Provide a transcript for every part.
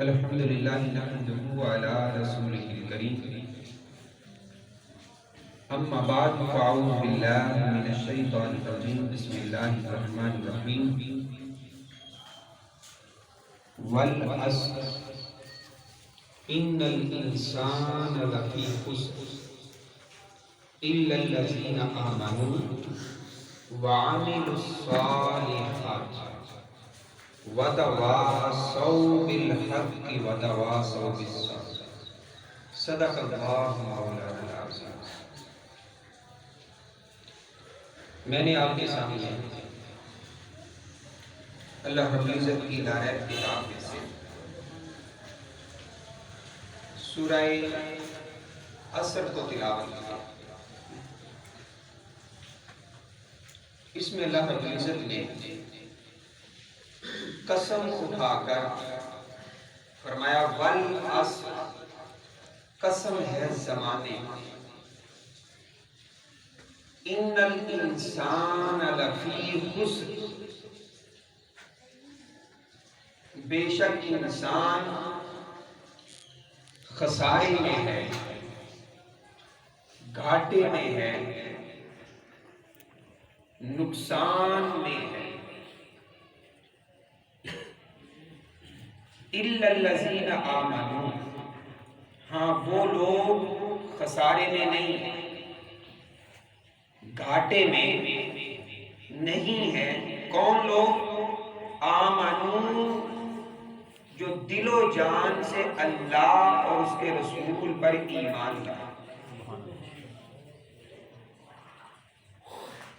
الحمد للہ نحمده علی رسولہ الکریم اما بعد فاعوذ باللہ من الشیطان الرجیم بسم اللہ الرحمن الرحیم والعصر ان الانسان لفی خسر الا الذین آمنوا وعملوا الصالحات وتواصوا بالحق وتواصوا بالصبر صدق اللہ مولانا العظیم۔ میں نے آپ کے سامنے اللہ رب العزت کی نایاب کتاب میں سے سورہ عصر کو تلاوت کیا۔ اس میں اللہ رب العزت نے قسم اٹھا کر فرمایا والعصر، قسم ہے زمانے، ان الانسان لفی خسر، بے شک انسان خسارے میں ہے، گھاٹے میں ہے، نقصان میں ہے۔ الا الذین آمنوا، ہاں وہ لوگ خسارے میں نہیں، گھاٹے میں نہیں ہے۔ کون لوگ؟ آمنوا، جو دل و جان سے اللہ اور اس کے رسول پر ایمان لایا،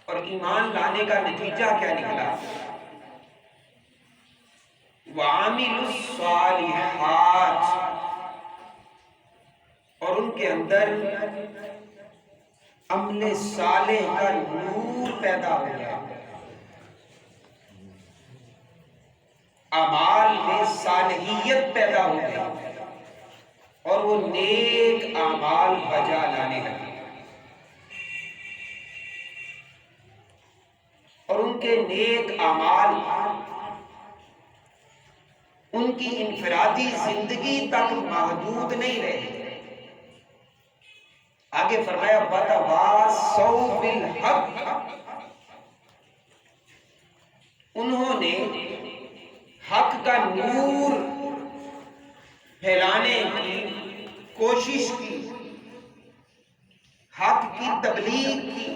اور ایمان لانے کا نتیجہ کیا نکلا؟ وَعَمِلُوا الصَّالِحَاتِ، اور ان کے اندر عمل صالح کا نور پیدا ہو گیا، اعمال میں صالحیت پیدا ہو گئی، اور وہ نیک اعمال بجا لانے لگے، اور ان کے نیک اعمال ان کی انفرادی زندگی تک محدود نہیں رہے۔ آگے فرمایا وَتَوَاصَوْا بِالْحَقِّ، انہوں نے حق کا نور پھیلانے کی کوشش کی، حق کی تبلیغ کی،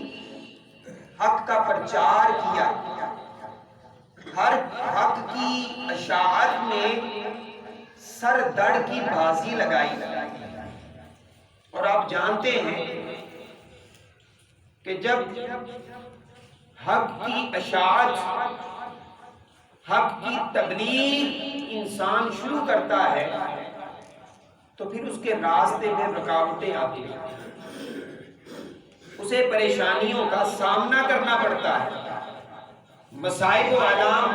حق کا پرچار کیا، ہر حق کی اشاعت میں سر دڑ کی بازی لگائی۔ اور آپ جانتے ہیں کہ جب حق کی اشاعت، حق کی تبلیغ انسان شروع کرتا ہے تو پھر اس کے راستے میں رکاوٹیں آتی ہیں، اسے پریشانیوں کا سامنا کرنا پڑتا ہے، مسائل و آلام،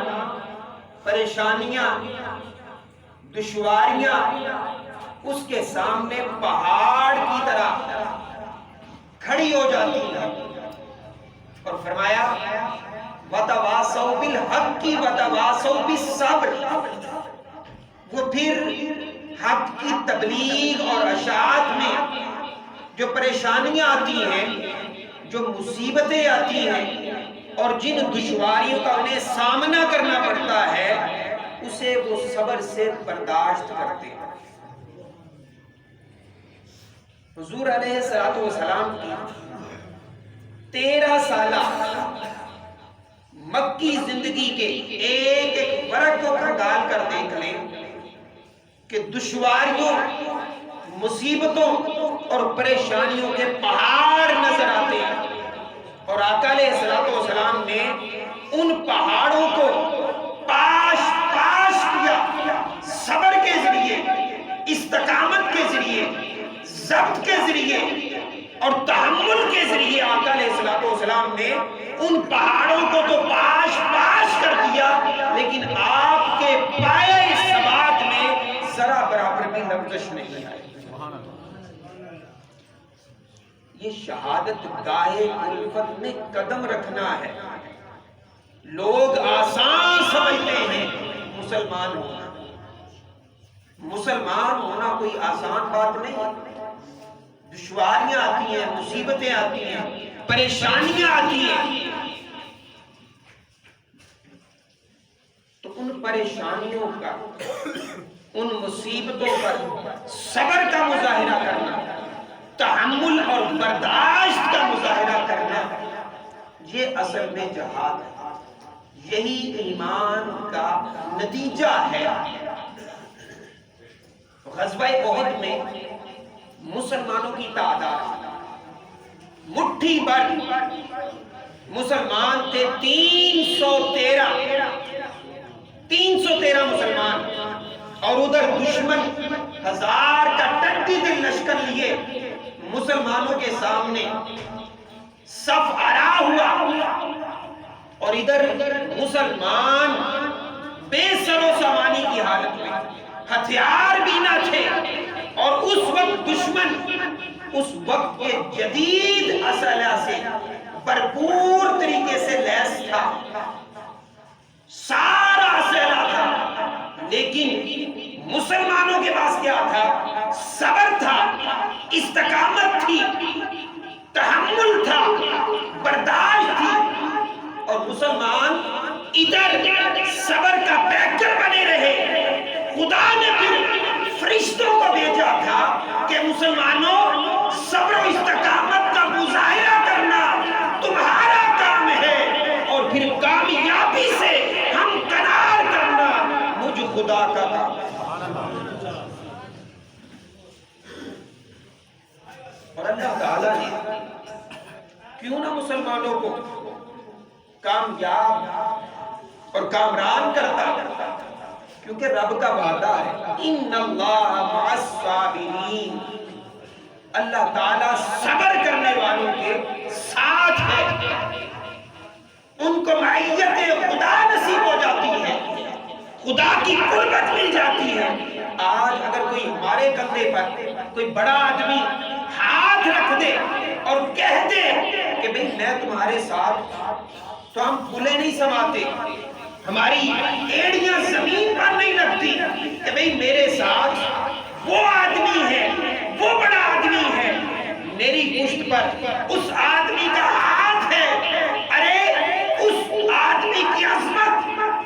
پریشانیاں، دشواریاں اس کے سامنے پہاڑ کی طرح کھڑی ہو جاتی ہیں۔ اور فرمایا وَتَوَاصَوْا بِالْحَقِّ وَتَوَاصَوْا بِالصَّبْرِ، وہ پھر حق کی تبلیغ اور اشاعت میں جو پریشانیاں آتی ہیں، جو مصیبتیں آتی ہیں، اور جن دشواریوں کا انہیں سامنا کرنا پڑتا ہے، اسے وہ صبر سے برداشت کرتے ہیں۔ حضور علیہ السلام کی 13 سالہ مکی زندگی کے ایک ایک ورق کو کھنگال کر دیکھ لیں کہ دشواریوں، مصیبتوں اور پریشانیوں کے پہاڑ نظر آتے ہیں، اور آقا علیہ السلام نے ان پہاڑوں کو پاش پاش کیا، صبر کے ذریعے، استقامت کے ذریعے، ضبط کے ذریعے اور تحمل کے ذریعے آقا علیہ السلام نے ان پہاڑوں کو تو پاش پاش کر دیا، لیکن آپ کے پائے ثبات میں ذرا برابر بھی لغزش نہیں آئی۔ یہ شہادت گاہ الفت میں قدم رکھنا ہے۔ لوگ آسان سمجھتے ہیں مسلمان ہونا، مسلمان ہونا کوئی آسان بات نہیں، دشواریاں آتی ہیں، مصیبتیں آتی ہیں، پریشانیاں آتی ہیں، تو ان پریشانیوں کا، ان مصیبتوں پر صبر کا مظاہرہ کرنا، تحمل اور برداشت کا مظاہرہ کرنا، یہ اصل میں جہاد ہے، یہی ایمان کا نتیجہ ہے۔ غزوہ احد میں مسلمانوں کی تعداد مٹھی بھر مسلمان تھے، 313 مسلمان، اور ادھر دشمن 1000 کا ٹٹی دل لشکر لیے مسلمانوں کے سامنے صف آرا ہوا، اور ادھر مسلمان بے سر و سامانی کی حالت میں، ہتھیار بھی نہ تھے، اور اس وقت دشمن اس وقت کے جدید اسلحہ سے بھرپور طریقے سے لیس تھا، سارا اسلحہ تھا، لیکن مسلمانوں کے پاس کیا تھا؟ صبر تھا، استقامت تھی، تحمل تھا، برداشت تھی، اور مسلمان ادھر صبر کا پیکر بنے رہے۔ خدا نے پھر فرشتوں کو بھیجا تھا کہ مسلمانوں، صبر و استقامت کا مظاہرہ کرنا تمہارا کام ہے، اور پھر کامیابی سے ہم کنار کرنا مجھ خدا کا کام ہے۔ اور اللہ تعالیٰ نے کیوں نہ مسلمانوں کو کامیاب اور کامران کرتا، کیونکہ رب کا وعدہ ہے، ان اللہ مع الصابرین، اللہ تعالیٰ صبر کرنے والوں کے ساتھ ہے، ان کو معیت خدا نصیب ہو جاتی ہے، خدا کی قربت مل جاتی ہے۔ آج اگر کوئی ہمارے کندھے پر کوئی بڑا آدمی ہاتھ رکھ دے اور کہہ دے کہ بھئی میں تمہارے ساتھ، تو ہم پھولے نہیں سماتے، ہماری ایڑیاں زمین پر نہیں لگتی کہ بھئی میرے ساتھ وہ آدمی ہے، وہ بڑا آدمی ہے، میری پشت پر اس آدمی کا ہاتھ ہے۔ ارے اس آدمی کی عظمت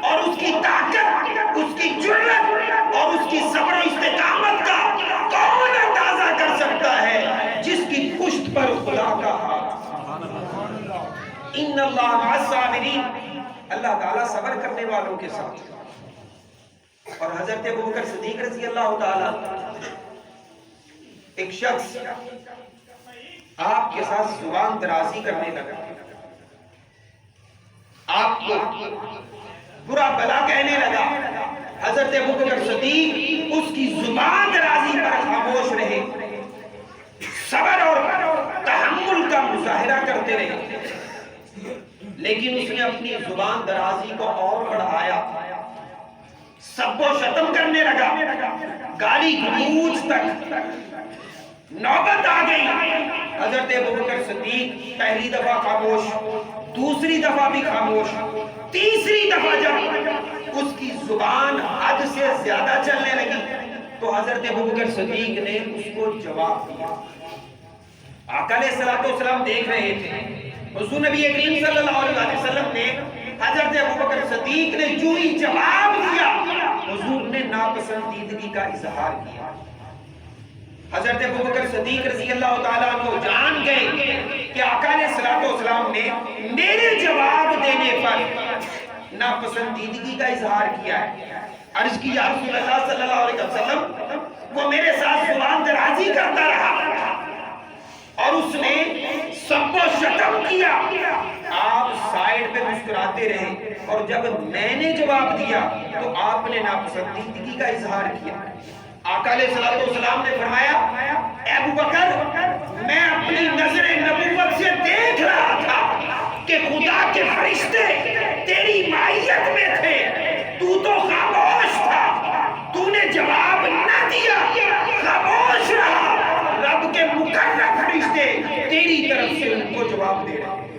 اور اس کی طاقت، اس کی جرأت اور اس کی صبر و استقامت کا کون اندازہ کر سکتا ہے، جس کی پشت پر خدا کا ہاتھ۔ ان اللہ مع الصابرین، اللہ تعالیٰ صبر کرنے والوں کے ساتھ۔ اور حضرت ابوبکر صدیق رضی اللہ تعالیٰ، ایک شخص آپ کے ساتھ زبان درازی کرنے لگا، آپ کو برا بلا کہنے لگا، حضرت ابوبکر صدیق اس کی زبان درازی پر خاموش رہے، صبر اور تحمل کا مظاہرہ کرتے رہے، لیکن اس نے اپنی زبان درازی کو اور بڑھایا، سب کو شتم کرنے لگا، گالی گلوچ تک نوبت آ گئی۔ حضرت ابوبکر صدیق پہلی دفعہ خاموش، دوسری دفعہ بھی خاموش، تیسری دفعہ جب اس کی زبان حد سے زیادہ چلنے لگی تو حضرت ابوبکر صدیق نے اس کو جواب دیا۔ آقا علیہ السلام دیکھ رہے تھے، حضور نبی کریم صلی اللہ علیہ وسلم نے حضرت ابوبکر صدیق نے جو ہی جواب دیا، حضور نے ناپسندیدگی کا اظہار کیا۔ حضرت ابوبکر صدیق رضی اللہ تعالیٰ عنہ جان گئے کہ آقا علیہ السلام نے میرے جواب دینے پر ناپسندیدگی کا اظہار کیا ہے۔ عرض کی، یا رسول اللہ صلی اللہ علیہ وسلم، وہ میرے ساتھ زبان درازی کرتا رہا اور اس نے سب کو شتم کیا، آپ سائیڈ پہ مسکراتے رہے، اور جب میں نے جواب دیا تو آپ نے ناپسندیدگی کا اظہار کیا۔ آقا علیہ السلام نے فرمایا، اے ابوبکر، میں اپنی نظر نبوت سے دیکھ رہا تھا کہ خدا کے فرشتے تیری معیت میں تھے، تو خاموش تھا، تو نے جواب نہ دیا، خاموش رہا، رب کے مقرب فرشتے تیری طرف سے ان کو جواب دے رہے تھے،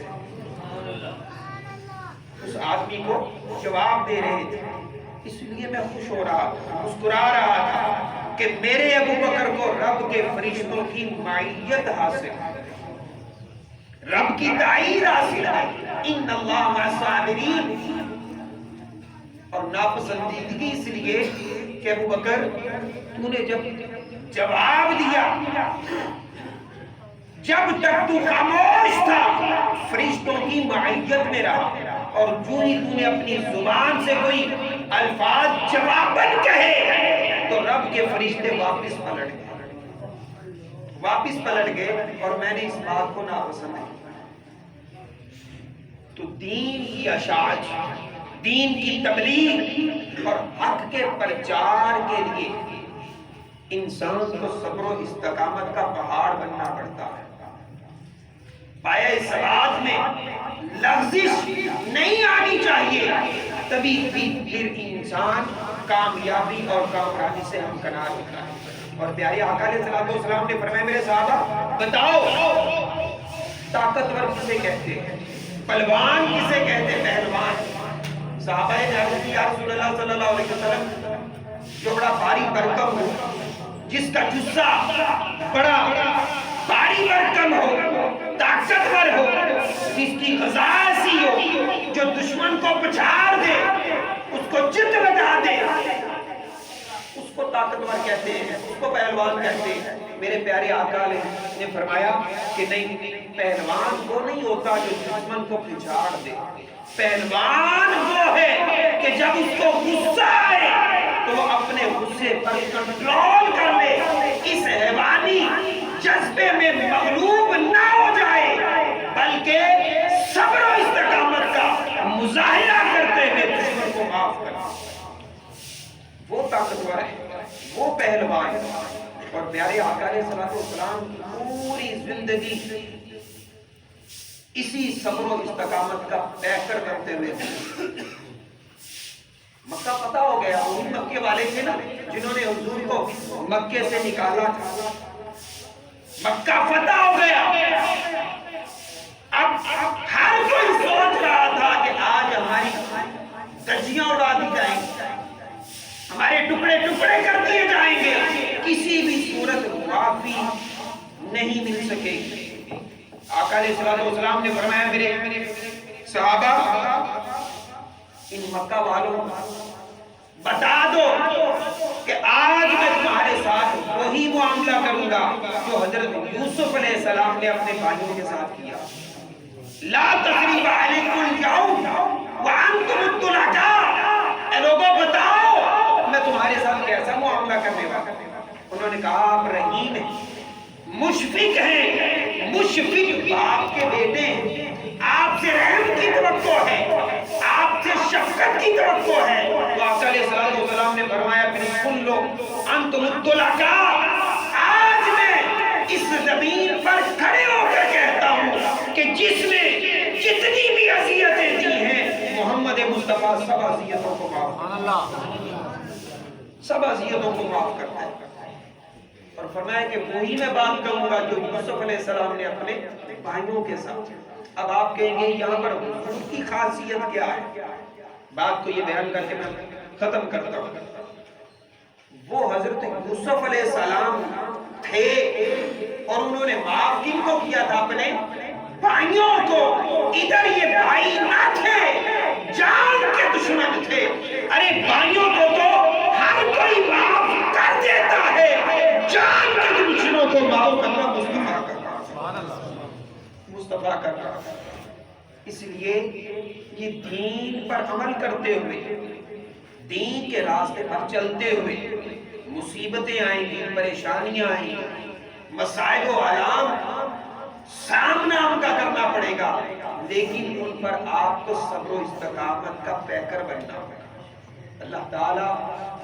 اس آدمی کو جواب دے رہے تھے، اس لیے میں خوش ہو رہا تھا، مسکرا رہا تھا، کہ میرے ابو بکر کو رب کے فرشتوں کی معیت حاصل ہے، رب کی تائید حاصل ہے، ان اللہ مع الصابرین۔ اور ناپسندیدگی اس لیے کہ ابو بکر تو نے جب جواب دیا، جب تک تو خاموش تھا فرشتوں کی معیت میں رہا، اور جو ہی تو نے اپنی زبان سے کوئی الفاظ جواباً کہے تو رب کے فرشتے واپس پلٹ گئے اور میں نے اس بات کو ناپسند ہے۔ تو دین کی اشاعت، دین کی تبلیغ اور حق کے پرچار کے لیے انسان کو صبر و استقامت کا پہاڑ بننا پڑتا ہے۔ پایہ ثبات میں لغزش نہیں آنی چاہیے، تبھی پھر انسان کامیابی اور کامرانی سے ہمکنار ہوتا ہے۔ اور پیارے آقا علیہ السلام نے فرمایا میرے صحابہ بتاؤ طاقتور کسے کہتے ہیں، پہلوان کسے کہتے ہیں؟ پہلوان۔ صحابہ نے عرض کی یا رسول اللہ صلی اللہ علیہ وسلم جو بڑا بھاری بھرکم ہو، جس کا جسہ بڑا بھاری بھرکم ہو، طاقتور ہو، جس کی غذا ایسی ہو جو دشمن کو پچھاڑ دے، اس کو چت لگا دے، اس کو طاقتور کہتے ہیں، اس کو پہلوان کہتے ہیں۔ میرے پیارے آقا نے فرمایا کہ نہیں، پہلوان وہ نہیں ہوتا جو دشمن کو پچھاڑ دے، پہلوان وہ ہے کہ جب اس کو غصہ آئے تو وہ اپنے غصے پر کنٹرول کر لے، اس حیوانی جذبے میں مغلوب نہ ہو جائے، بلکہ صبر و استقامت کا مظاہرہ کرتے ہوئے دشمن کو معاف کرے۔ وہ طاقتور ہے، وہ پہلوان ہے۔ اور پیارے آقا علیہ السلام کی پوری زندگی اسی صبر و استقامت کا پیکر کرتے ہوئے مکہ فتح ہو گیا۔ وہی مکے والے تھے نا جنہوں نے حضور کو مکے سے نکالا تھا۔ مکہ فتح ہو گیا، اب ہر کوئی سوچ رہا تھا کہ آج ہماری دجیاں اڑا دی جائیں گی، ہمارے ٹکڑے ٹکڑے کر دیے جائیں گے، کسی بھی صورت معافی نہیں مل سکے گی۔ آقا علیہ السلام نے فرمایا میرے صحابہ ان مکہ والوں بتا دو کہ آج میں تمہارے ساتھ وہی معاملہ کروں گا جو حضرت یوسف علیہ السلام نے اپنے بھائیوں کے ساتھ کیا۔ لا تثریب علیکم اليوم وانتم الطلقاء، اے لوگوں بتاؤ میں تمہارے ساتھ کیسا معاملہ کرنے والا۔ انہوں نے کہا آپ رحیم ہیں، مشفق ہیں، مشفق باپ کے بیٹے ہیں، آپ سے رحم کی توقع ہے، آپ سے شفقت کی توقع ہے۔ تو آقا علیہ السلام نے فرمایا بالکل انتم الطلقاء، آج میں اس زمین پر کھڑے ہو کر کہتا ہوں کہ جس نے جتنی بھی اذیتیں دی ہیں محمد مصطفیٰ سب اذیتوں کو معاف کرتا ہے۔ اور فرمایا کہ وہی میں بات کروں گا جو یوسف علیہ السلام نے اپنے بھائیوں کے ساتھ۔ اب آپ کہیں گے یہاں پر حضور کی خاصیت کیا ہے؟ بات کو یہ بیان کر کے میں ختم کرتا ہوں۔ وہ حضرت یوسف علیہ السلام تھے اور انہوں نے معاف کن کو کیا تھا؟ اپنے بھائیوں کو۔ ادھر یہ بھائی نہ تھے، جان کے دشمن تھے۔ ارے بھائیوں کو تو ہر کوئی معاف کر دیتا ہے، جان کے دشمنوں کو معاف کرنا مصطفیٰ کا کام ہے۔ اس لیے یہ دین پر عمل کرتے ہوئے، دین کے راستے پر چلتے ہوئے مصیبتیں آئیں گی، پریشانیاں آئیں گی، مسائل و علام سامنا ان کا کرنا پڑے گا، لیکن ان پر آپ کو صبر و استقامت کا پیکر بننا ہوگا۔ اللہ تعالیٰ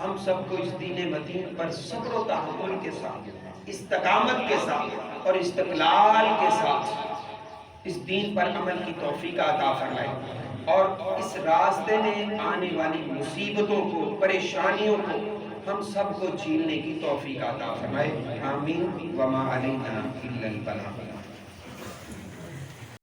ہم سب کو اس دین متین پر صبر و تحمل کے ساتھ، استقامت کے ساتھ اور استقلال کے ساتھ اس دین پر عمل کی توفیق عطا فرمائے، اور اس راستے میں آنے والی مصیبتوں کو، پریشانیوں کو ہم سب کو جھیلنے کی توفیق عطا فرمائے۔ آمین۔ وما علینا الا البلاغ۔